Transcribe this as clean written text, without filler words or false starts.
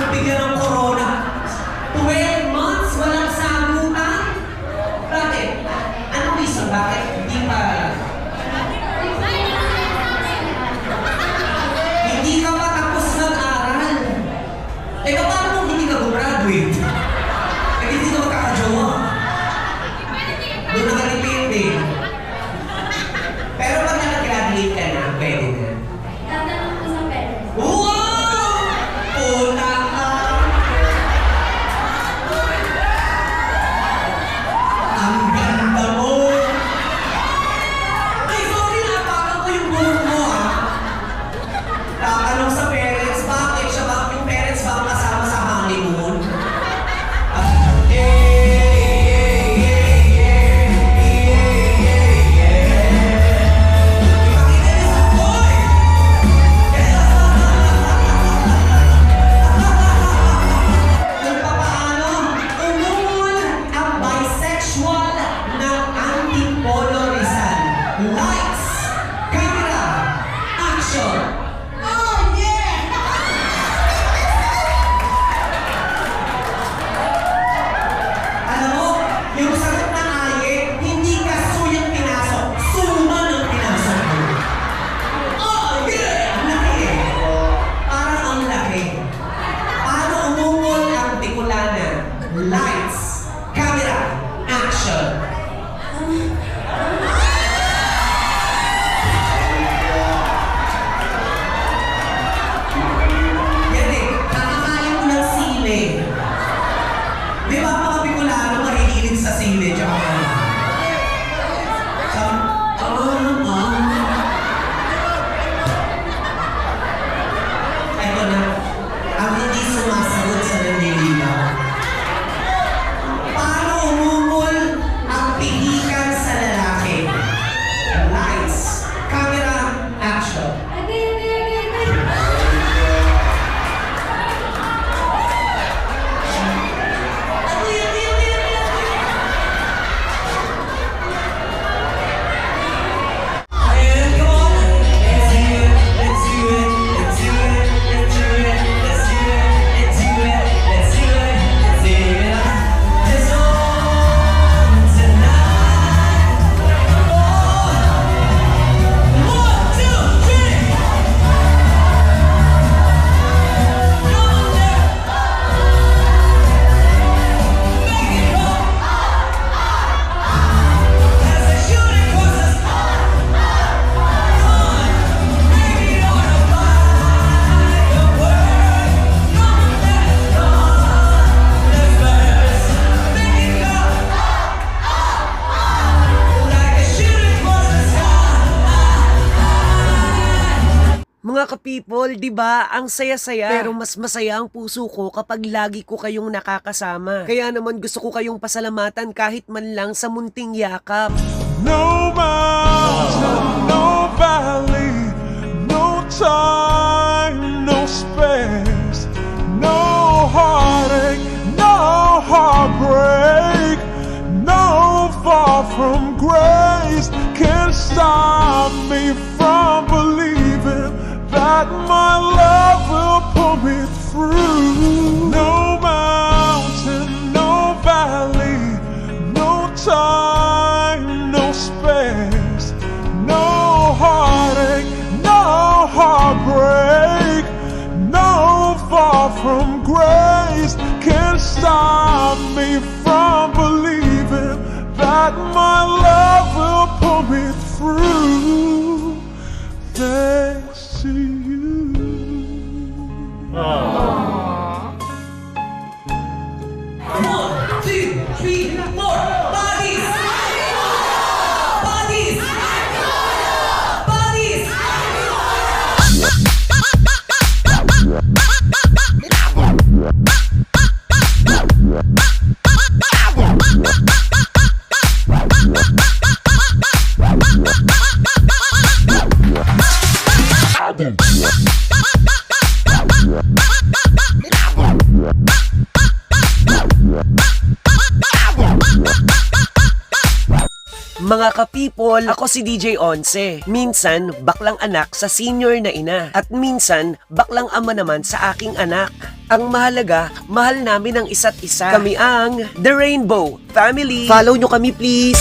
nabigyan ng corona. 12 months, walang sagutan. Bakit? Anong reason? Bakit? Hindi pa... Hindi ka pa tapos nag-aral. Eh, paano kung hindi ka gumraduate? Eh, hindi ka magkakajowa. Doon nakalipid eh. Pero pag nag-graduate ka na, pwede na. Tatanong ko sa parents. Wow! Una ka! Ang ganda mo! Ay, sorry na, parang ko yung buhok mo ha. Tatanong sa parents, bakit siya ba? Yung parents ba ang kasama sa honeymoon? Kung papaano umungol ang bisexual na antipolo Rizal. Lights, camera, action! Oh yeah! Alam mo, yung sagot ng aye, hindi ka suyang pinasok, suma ng pinasok mo. Oh yeah! Ang laki eh. Parang ang laki. Paano umungol ang Bicolana? Lights, camera, action! Yan eh, kakakain mo ng sili. Di ba mga Bicolano mahihilig sa sili? Tsaka Ito na, ang hindi sumasagot sa nanliligaw. Paano umungol ang pihikan sa lalaki? Lights, camera, action. Agay. Ayan, come on! Let's do it, let's do it, let's do it, let's do it, let's do it, let's do it, let's do it, let's do it. It's on tonight. Oh! 1, 2, 3! Come on there! Make it go! As I shoot across the sky. Mga ka-people, di ba? Ang saya-saya. Pero mas masaya ang puso ko kapag lagi ko kayong nakakasama. Kaya naman gusto ko kayong pasalamatan kahit man lang sa munting yakap. No mountain, no valley, no time, no space, no heartache, no heartbreak, no fall from grace can stop me from believing that my love will pull me through. No mountain, no valley, no time, no space, no heartache, no heartbreak, no fall from grace can stop me from believing that my love will pull me through. Thanks to you. 1, 2, 3, 4. Bodies! Bodies! Bodies! Mga ka-people, ako si DJ Once. Minsan, baklang anak sa senior na ina. At minsan, baklang ama naman sa aking anak. Ang mahalaga, mahal namin ang isa't isa. Kami ang The Rainbow Family. Follow nyo kami please.